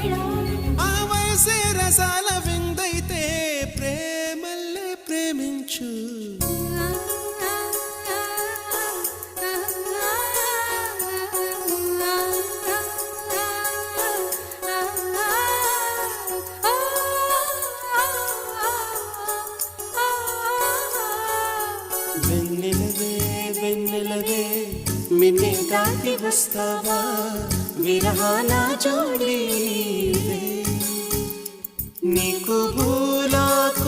వేళ ఆ వయసే రసాల విందైతే ప్రేమల్లే ప్రేమించు. వెన్నెలవే వెన్నెలవే మిన్నే దాటి వస్తావా విరహాల జోడీ నీకు భూలోక